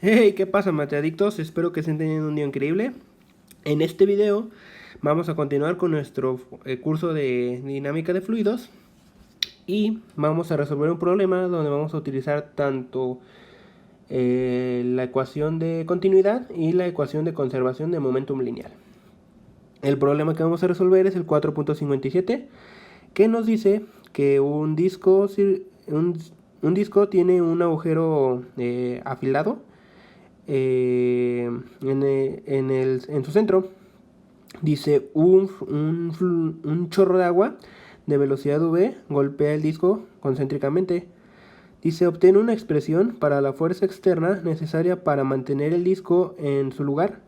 Hey, ¿qué pasa, mateadictos? Espero que estén teniendo un día increíble. En este video vamos a continuar con nuestro curso de dinámica de fluidos y vamos a resolver un problema donde vamos a utilizar tanto la ecuación de continuidad y la ecuación de conservación de momentum lineal. El problema que vamos a resolver es el 4.57, que nos dice que un disco tiene un agujero afilado en su centro. Dice un chorro de agua de velocidad v golpea el disco concéntricamente. Dice, obtiene una expresión para la fuerza externa necesaria para mantener el disco en su lugar.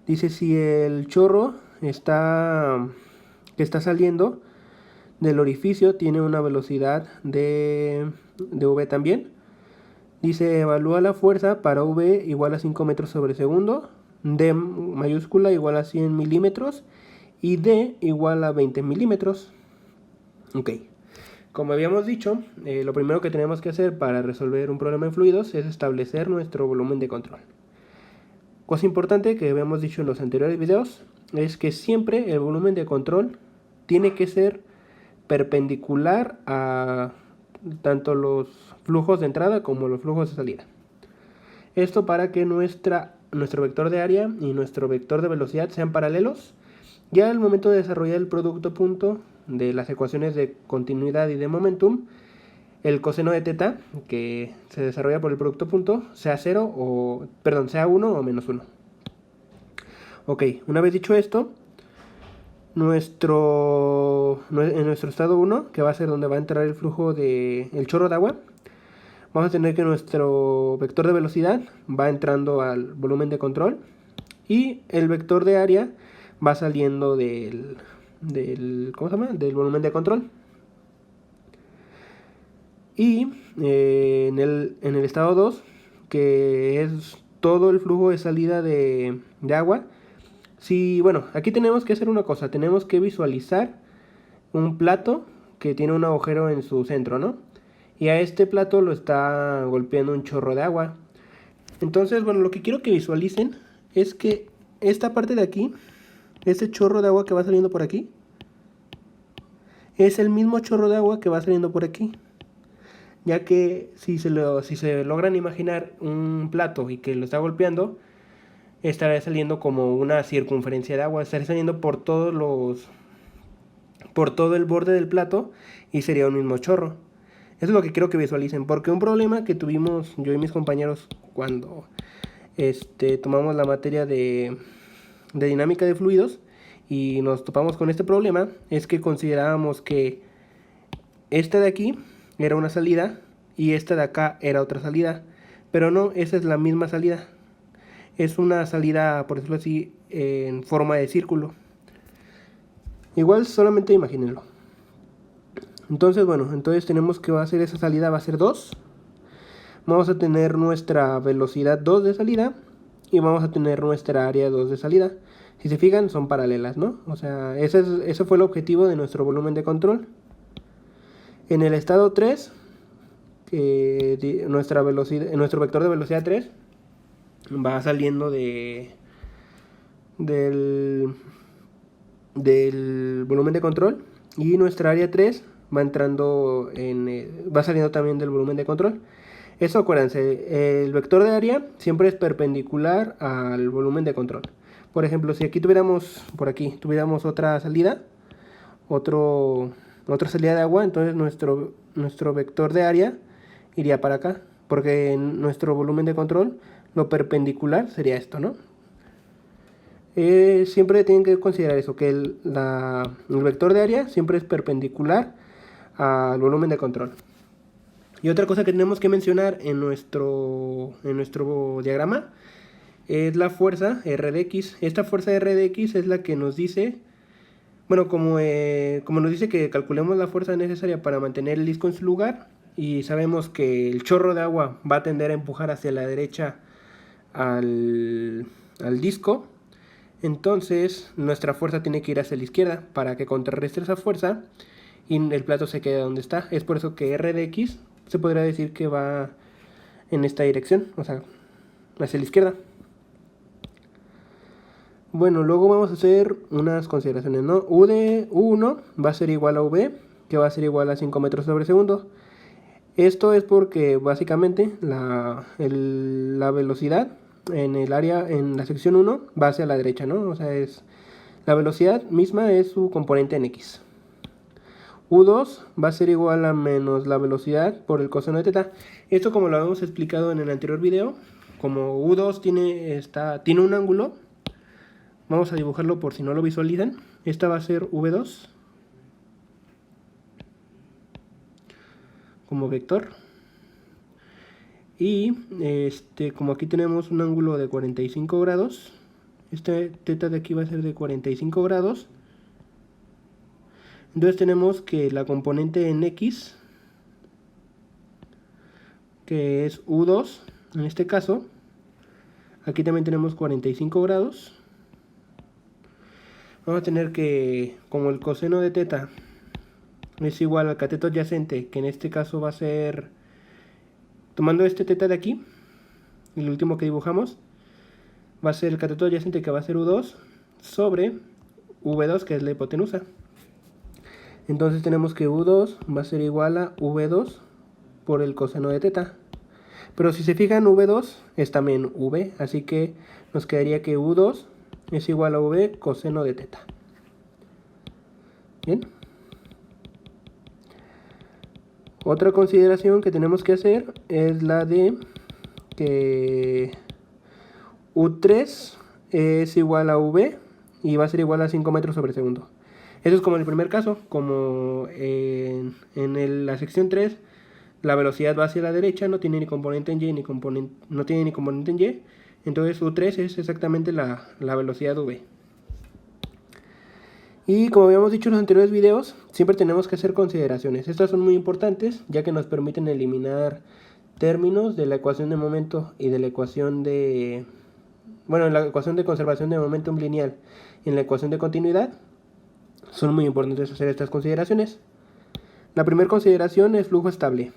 Dice, si el chorro que está saliendo del orificio tiene una velocidad de v también. Dice, evalúa la fuerza para v igual a 5 metros sobre segundo, d mayúscula igual a 100 milímetros y d igual a 20 milímetros. Ok, como habíamos dicho, lo primero que tenemos que hacer para resolver un problema en fluidos es establecer nuestro volumen de control. Cosa importante que habíamos dicho en los anteriores videos es que siempre el volumen de control tiene que ser perpendicular a tanto los flujos de entrada como los flujos de salida. Esto para que nuestro vector de área y nuestro vector de velocidad sean paralelos. Ya al momento de desarrollar el producto punto de las ecuaciones de continuidad y de momentum, el coseno de teta, que se desarrolla por el producto punto, sea 1 o -1. Ok, una vez dicho esto, en nuestro estado 1, que va a ser donde va a entrar el flujo el chorro de agua, vamos a tener que nuestro vector de velocidad va entrando al volumen de control y el vector de área va saliendo del volumen de control. Y en el estado 2, que es todo el flujo de salida de agua, bueno, aquí tenemos que hacer una cosa, tenemos que visualizar un plato que tiene un agujero en su centro, ¿no? Y a este plato lo está golpeando un chorro de agua. Entonces, bueno, lo que quiero que visualicen es que esta parte de aquí, este chorro de agua que va saliendo por aquí, es el mismo chorro de agua que va saliendo por aquí. Ya que si se logran imaginar un plato y que lo está golpeando, estará saliendo como una circunferencia de agua, estará saliendo por todo el borde del plato y sería un mismo chorro. Eso es lo que quiero que visualicen, porque un problema que tuvimos yo y mis compañeros cuando tomamos la materia de dinámica de fluidos y nos topamos con este problema es que considerábamos que esta de aquí era una salida y esta de acá era otra salida, pero no, esa es la misma salida. Es una salida, por decirlo así, en forma de círculo. Igual solamente imagínenlo. Entonces, bueno, tenemos que va a ser esa salida, va a ser 2. Vamos a tener nuestra velocidad 2 de salida y vamos a tener nuestra área 2 de salida. Si se fijan, son paralelas, ¿no? O sea, ese fue el objetivo de nuestro volumen de control. En el estado 3, nuestro vector de velocidad 3 va saliendo del volumen de control y nuestra área 3 va saliendo también del volumen de control. Eso, acuérdense, el vector de área siempre es perpendicular al volumen de control. Por ejemplo, si aquí tuviéramos otra salida, otra salida de agua, entonces nuestro vector de área iría para acá, porque en nuestro volumen de control lo perpendicular sería esto, ¿no? Siempre tienen que considerar eso, que el vector de área siempre es perpendicular al volumen de control. Y otra cosa que tenemos que mencionar en nuestro diagrama es la fuerza R de X. Esta fuerza R de X es la que nos dice, bueno, como nos dice que calculemos la fuerza necesaria para mantener el disco en su lugar, y sabemos que el chorro de agua va a tender a empujar hacia la derecha al disco, entonces nuestra fuerza tiene que ir hacia la izquierda para que contrarreste esa fuerza y el plato se quede donde está. Es por eso que R de X se podría decir que va en esta dirección, o sea, hacia la izquierda. Bueno, luego vamos a hacer unas consideraciones, ¿no? U de U1 va a ser igual a V, que va a ser igual a 5 metros sobre segundo. Esto es porque básicamente la velocidad en el área, en la sección 1, va hacia la derecha, ¿no? O sea, la velocidad misma es su componente en X. U2 va a ser igual a menos la velocidad por el coseno de teta. Esto, como lo habíamos explicado en el anterior video, como U2 tiene un ángulo, vamos a dibujarlo por si no lo visualizan. Esta va a ser V2 como vector. Y como aquí tenemos un ángulo de 45 grados, este teta de aquí va a ser de 45 grados. Entonces tenemos que la componente en X, que es U2, en este caso, aquí también tenemos 45 grados. Vamos a tener que, como el coseno de teta es igual al cateto adyacente, que en este caso va a ser, tomando este teta de aquí, el último que dibujamos, va a ser el cateto adyacente, que va a ser U2, sobre V2, que es la hipotenusa. Entonces tenemos que U2 va a ser igual a V2 por el coseno de teta. Pero si se fijan, V2 es también V, así que nos quedaría que U2 es igual a V coseno de teta. Bien. Otra consideración que tenemos que hacer es la de que U3 es igual a V y va a ser igual a 5 metros sobre segundo. Eso es como en el primer caso, como en la sección 3, la velocidad va hacia la derecha, no tiene ni componente en Y no tiene ni componente en Y, entonces U3 es exactamente la velocidad V. Y como habíamos dicho en los anteriores videos, siempre tenemos que hacer consideraciones. Estas son muy importantes, ya que nos permiten eliminar términos de la ecuación de momento y de la ecuación de... Bueno, en la ecuación de conservación de momentum lineal y en la ecuación de continuidad, son muy importantes hacer estas consideraciones. La primera consideración es flujo estable.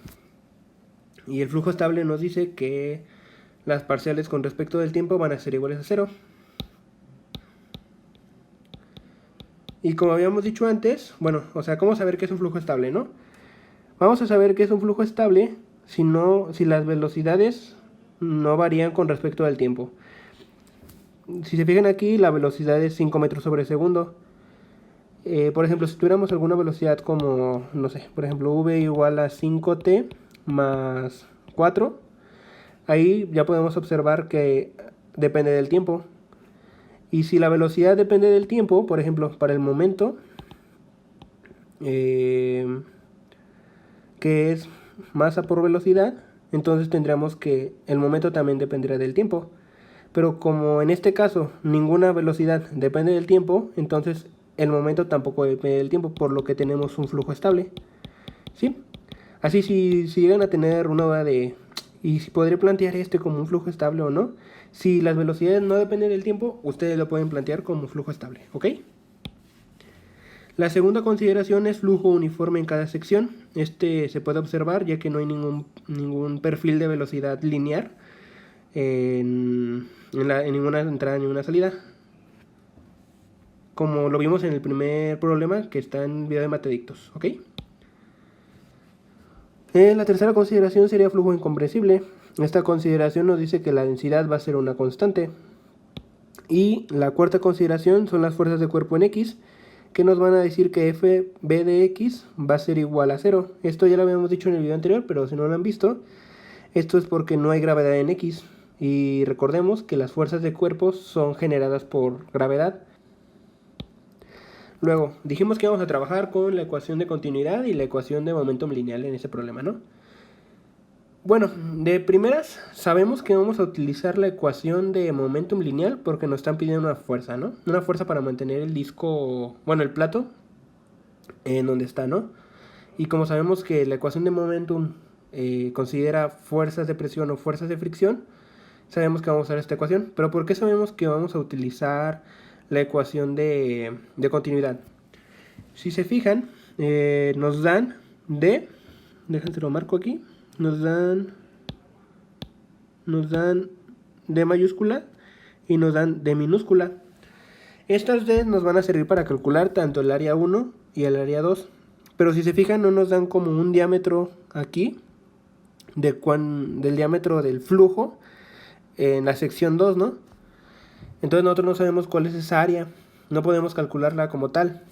Y el flujo estable nos dice que las parciales con respecto del tiempo van a ser iguales a 0. Y como habíamos dicho antes, bueno, o sea, ¿cómo saber qué es un flujo estable, no? Vamos a saber qué es un flujo estable si las velocidades no varían con respecto al tiempo. Si se fijan aquí, la velocidad es 5 metros sobre segundo. Por ejemplo, si tuviéramos alguna velocidad como, no sé, por ejemplo, v igual a 5t más 4, ahí ya podemos observar que depende del tiempo. Y si la velocidad depende del tiempo, por ejemplo, para el momento, que es masa por velocidad, entonces tendríamos que el momento también dependerá del tiempo. Pero como en este caso ninguna velocidad depende del tiempo, entonces el momento tampoco depende del tiempo, por lo que tenemos un flujo estable. ¿Sí? Así si llegan a tener una duda de ¿y si podré plantear como un flujo estable o no? Si las velocidades no dependen del tiempo, ustedes lo pueden plantear como flujo estable, ¿ok? La segunda consideración es flujo uniforme en cada sección. Se puede observar ya que no hay ningún perfil de velocidad lineal en ninguna entrada ni ninguna salida, como lo vimos en el primer problema que está en video de matedictos, ¿ok? La tercera consideración sería flujo incomprensible. Esta consideración nos dice que la densidad va a ser una constante. Y la cuarta consideración son las fuerzas de cuerpo en X, que nos van a decir que FB de X va a ser igual a 0. Esto ya lo habíamos dicho en el video anterior, pero si no lo han visto, esto es porque no hay gravedad en X. Y recordemos que las fuerzas de cuerpo son generadas por gravedad. Luego, dijimos que íbamos a trabajar con la ecuación de continuidad y la ecuación de momentum lineal en ese problema, ¿no? Bueno, de primeras sabemos que vamos a utilizar la ecuación de momentum lineal porque nos están pidiendo una fuerza, ¿no? Una fuerza para mantener el disco, bueno, el plato en donde está, ¿no? Y como sabemos que la ecuación de momentum considera fuerzas de presión o fuerzas de fricción, sabemos que vamos a usar esta ecuación. Pero ¿por qué sabemos que vamos a utilizar la ecuación de continuidad? Si se fijan, nos dan déjense lo marco aquí, nos dan D mayúscula y nos dan D minúscula. Estas D nos van a servir para calcular tanto el área 1 y el área 2. Pero si se fijan, no nos dan como un diámetro aquí del diámetro del flujo en la sección 2, ¿no? Entonces nosotros no sabemos cuál es esa área, no podemos calcularla como tal.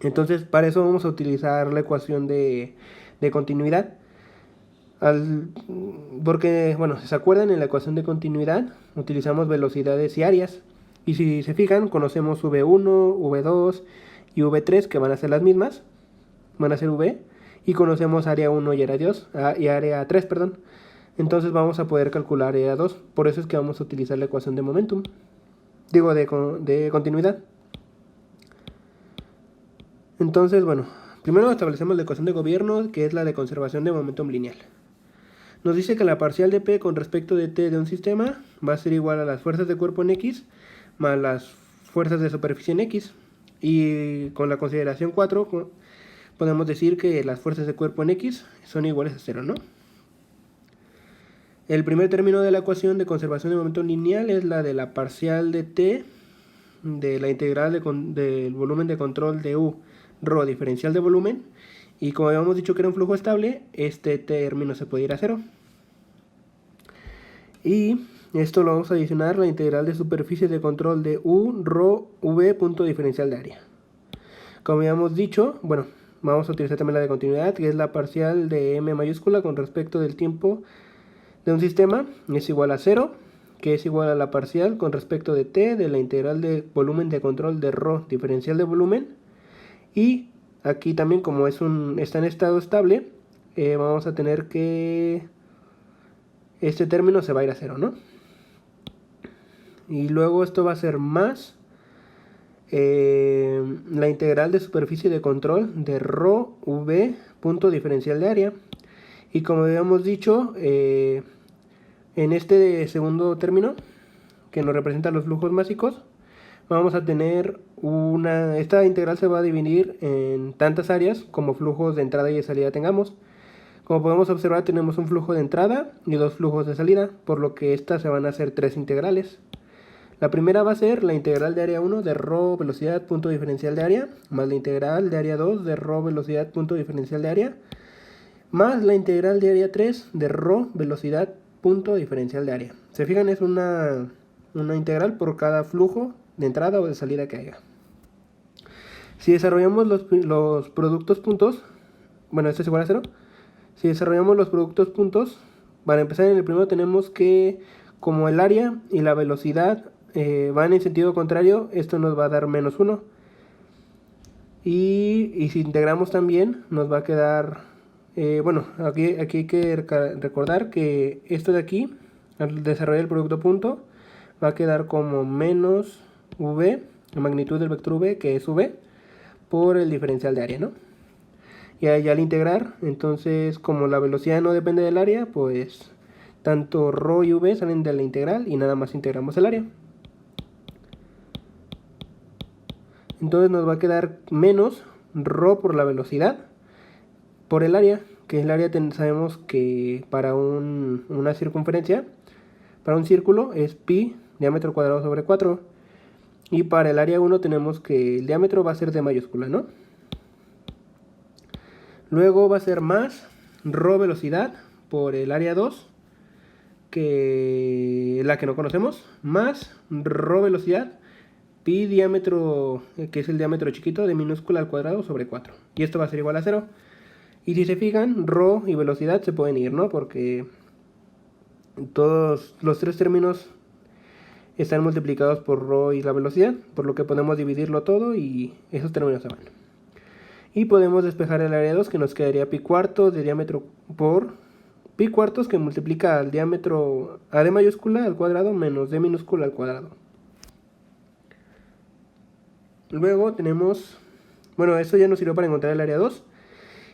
Entonces para eso vamos a utilizar la ecuación de continuidad. Porque, bueno, si se acuerdan, en la ecuación de continuidad utilizamos velocidades y áreas. Y si se fijan, conocemos V1, V2 y V3, que van a ser las mismas, van a ser V, y conocemos área 1 y área 3, perdón. Entonces vamos a poder calcular área 2, por eso es que vamos a utilizar la ecuación de momentum, digo de continuidad. Entonces, bueno, primero establecemos la ecuación de gobierno, que es la de conservación de momentum lineal. Nos dice que la parcial de P con respecto de T de un sistema va a ser igual a las fuerzas de cuerpo en X más las fuerzas de superficie en X. Y con la consideración 4 podemos decir que las fuerzas de cuerpo en X son iguales a 0, ¿no? El primer término de la ecuación de conservación de momento lineal es la de la parcial de T de la integral del volumen de control de U, ρ diferencial de volumen. Y como habíamos dicho que era un flujo estable, este término se puede ir a 0. Y esto lo vamos a adicionar la integral de superficie de control de U, ρ, V, punto diferencial de área. Como habíamos dicho, bueno, vamos a utilizar también la de continuidad, que es la parcial de M mayúscula con respecto del tiempo de un sistema, es igual a 0, que es igual a la parcial con respecto de T de la integral de volumen de control de ρ diferencial de volumen. Y aquí también, como está en estado estable, vamos a tener que este término se va a ir a 0, ¿no? Y luego esto va a ser más la integral de superficie de control de ρ, V, punto diferencial de área. Y como habíamos dicho, en este segundo término, que nos representa los flujos másicos, vamos a tener esta integral se va a dividir en tantas áreas como flujos de entrada y de salida tengamos. Como podemos observar, tenemos un flujo de entrada y dos flujos de salida, por lo que estas se van a hacer tres integrales. La primera va a ser la integral de área 1 de ρ velocidad punto diferencial de área, más la integral de área 2 de ρ velocidad punto diferencial de área, más la integral de área 3 de ρ velocidad punto diferencial de área. Se fijan, es una integral por cada flujo de entrada o de salida que haya. Si desarrollamos los productos puntos, bueno, esto es igual a 0. Si desarrollamos los productos puntos, para empezar en el primero tenemos que, como el área y la velocidad van en sentido contrario, esto nos va a dar menos 1. Y si integramos también, nos va a quedar, bueno, aquí hay que recordar que esto de aquí, al desarrollar el producto punto, va a quedar como menos V, la magnitud del vector V, que es V, por el diferencial de área, ¿no? Y ahí al integrar, entonces como la velocidad no depende del área, pues tanto ρ y V salen de la integral y nada más integramos el área. Entonces nos va a quedar menos ρ por la velocidad por el área, que el área sabemos que para una circunferencia, para un círculo es pi diámetro cuadrado sobre 4. Y para el área 1 tenemos que el diámetro va a ser D mayúscula, ¿no? Luego va a ser más ρ velocidad por el área 2, que es la que no conocemos, más ρ velocidad pi diámetro, que es el diámetro chiquito de minúscula al cuadrado sobre 4. Y esto va a ser igual a 0. Y si se fijan, ρ y velocidad se pueden ir, ¿no? Porque todos los tres términos están multiplicados por ρ y la velocidad, por lo que podemos dividirlo todo y esos términos se van. Y podemos despejar el área 2, que nos quedaría pi cuartos de diámetro por pi cuartos, que multiplica al diámetro a d mayúscula al cuadrado menos d minúscula al cuadrado. Luego tenemos, bueno, esto ya nos sirvió para encontrar el área 2.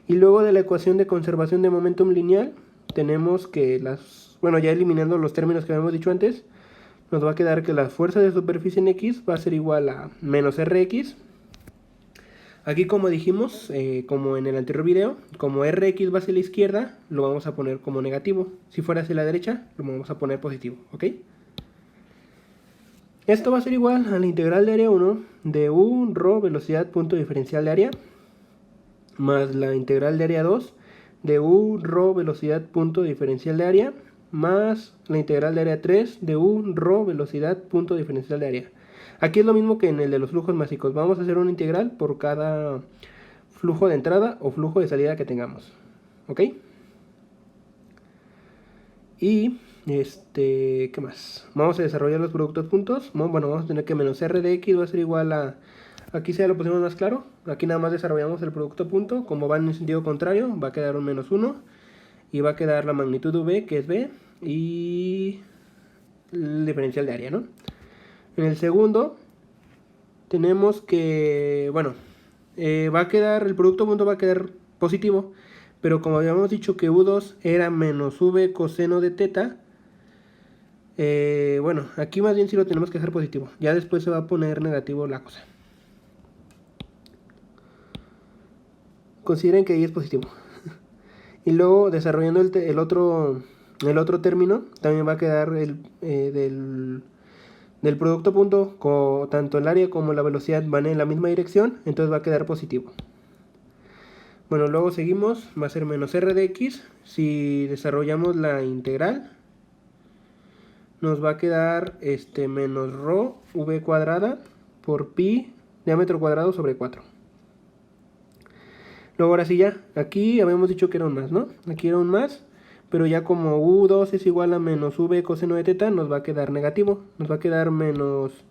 Y luego de la ecuación de conservación de momentum lineal, tenemos que ya eliminando los términos que habíamos dicho antes, nos va a quedar que la fuerza de superficie en X va a ser igual a menos Rx, Aquí como dijimos, como en el anterior video, como Rx va hacia la izquierda, lo vamos a poner como negativo. Si fuera hacia la derecha, lo vamos a poner positivo, ¿ok? Esto va a ser igual a la integral de área 1 de u rho velocidad punto diferencial de área más la integral de área 2 de u rho velocidad punto diferencial de área más la integral de área 3 de u rho velocidad punto diferencial de área. Aquí es lo mismo que en el de los flujos masivos. Vamos a hacer una integral por cada flujo de entrada o flujo de salida que tengamos. ¿Ok? Y, ¿qué más? Vamos a desarrollar los productos juntos. Bueno, vamos a tener que menos r de x va a ser igual a... Aquí ya lo pusimos más claro. Aquí nada más desarrollamos el producto punto. Como va en el sentido contrario, va a quedar un menos 1. Y va a quedar la magnitud v, que es b. Y el diferencial de área, ¿no? En el segundo, tenemos que... Bueno, va a quedar... El producto punto va a quedar positivo. Pero como habíamos dicho que u2 era menos v coseno de teta... bueno, aquí más bien sí lo tenemos que dejar positivo. Ya después se va a poner negativo la cosa. Consideren que ahí es positivo. Y luego desarrollando el otro término, también va a quedar del producto punto, tanto el área como la velocidad van en la misma dirección, entonces va a quedar positivo. Bueno, luego seguimos, va a ser menos r de x. Si desarrollamos la integral, nos va a quedar menos rho v cuadrada por pi diámetro cuadrado sobre 4. Luego ahora sí ya, aquí habíamos dicho que era un más, ¿no? Aquí era un más, pero ya como u2 es igual a menos v coseno de teta, nos va a quedar negativo. Nos va a quedar menos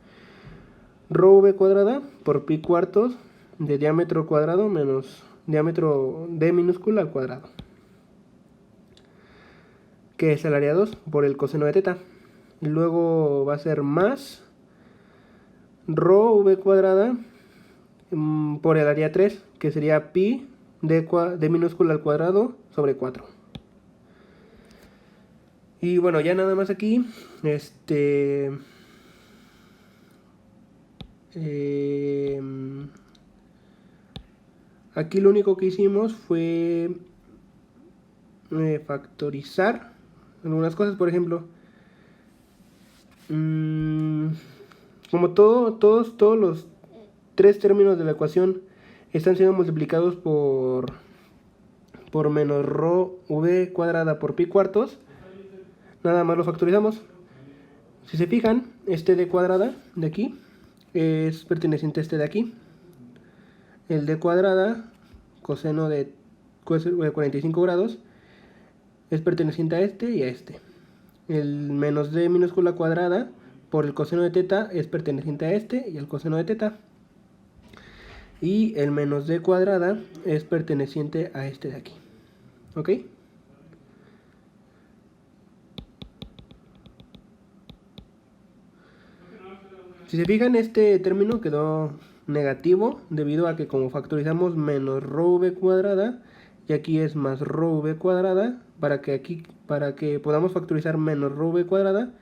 rho v cuadrada por pi cuartos de diámetro cuadrado menos diámetro d minúscula al cuadrado, que es el área 2 por el coseno de teta. Y luego va a ser más rho v cuadrada por el área 3, que sería pi d minúscula al cuadrado sobre 4. Y bueno, ya nada más aquí, aquí lo único que hicimos fue factorizar algunas cosas. Por ejemplo, como todos los tres términos de la ecuación están siendo multiplicados por menos rho v cuadrada por pi cuartos, nada más lo factorizamos. Si se fijan, este d cuadrada de aquí es perteneciente a este de aquí. El d cuadrada, coseno de 45 grados, es perteneciente a este y a este. El menos d minúscula cuadrada por el coseno de teta es perteneciente a este y al coseno de teta. Y el menos d cuadrada es perteneciente a este de aquí. ¿Ok? Si se fijan, este término quedó negativo debido a que como factorizamos menos rho v cuadrada y aquí es más rho v cuadrada, para que podamos factorizar menos rho v cuadrada,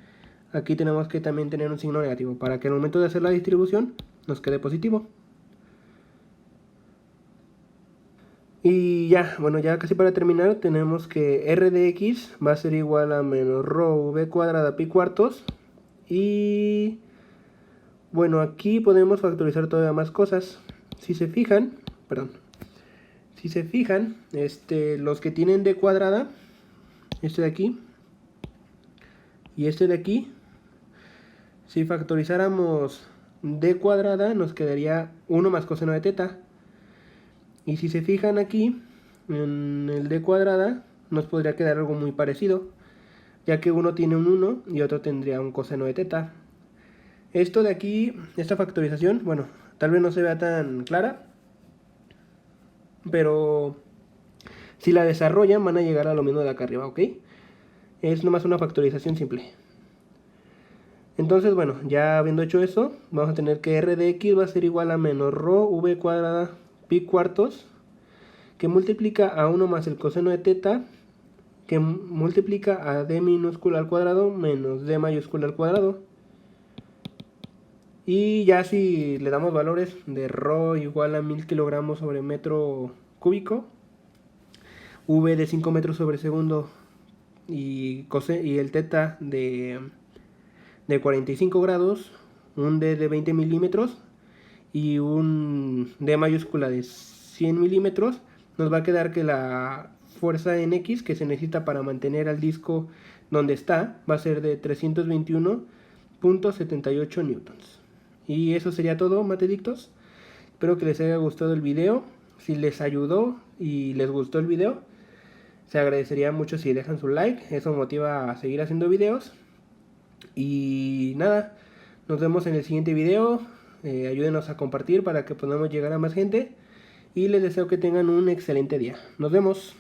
aquí tenemos que también tener un signo negativo para que al momento de hacer la distribución nos quede positivo. Y ya, bueno, ya casi para terminar, tenemos que r de x va a ser igual a menos rho v cuadrada pi cuartos. Y bueno, aquí podemos factorizar todavía más cosas. Si se fijan, los que tienen d cuadrada, este de aquí y este de aquí, si factorizáramos d cuadrada nos quedaría 1 más coseno de teta. Y si se fijan aquí, en el d cuadrada nos podría quedar algo muy parecido, ya que uno tiene un 1 y otro tendría un coseno de teta. Esto de aquí, esta factorización, bueno, tal vez no se vea tan clara, pero si la desarrollan van a llegar a lo mismo de acá arriba, ¿ok? Es nomás una factorización simple. Entonces, bueno, ya habiendo hecho eso, vamos a tener que r de x va a ser igual a menos rho v cuadrada pi cuartos, que multiplica a 1 más el coseno de teta, que multiplica a d minúscula al cuadrado menos d mayúscula al cuadrado. Y ya si le damos valores de ρ igual a 1000 kilogramos sobre metro cúbico, v de 5 metros sobre segundo y el teta de 45 grados, un d de 20 milímetros y un d mayúscula de 100 milímetros, nos va a quedar que la fuerza en X que se necesita para mantener al disco donde está va a ser de 321.78 newtons. Y eso sería todo, mateadictos. Espero que les haya gustado el video. Si les ayudó y les gustó el video, se agradecería mucho si dejan su like. Eso motiva a seguir haciendo videos. Y nada, nos vemos en el siguiente video. Ayúdenos a compartir para que podamos llegar a más gente. Y les deseo que tengan un excelente día. Nos vemos.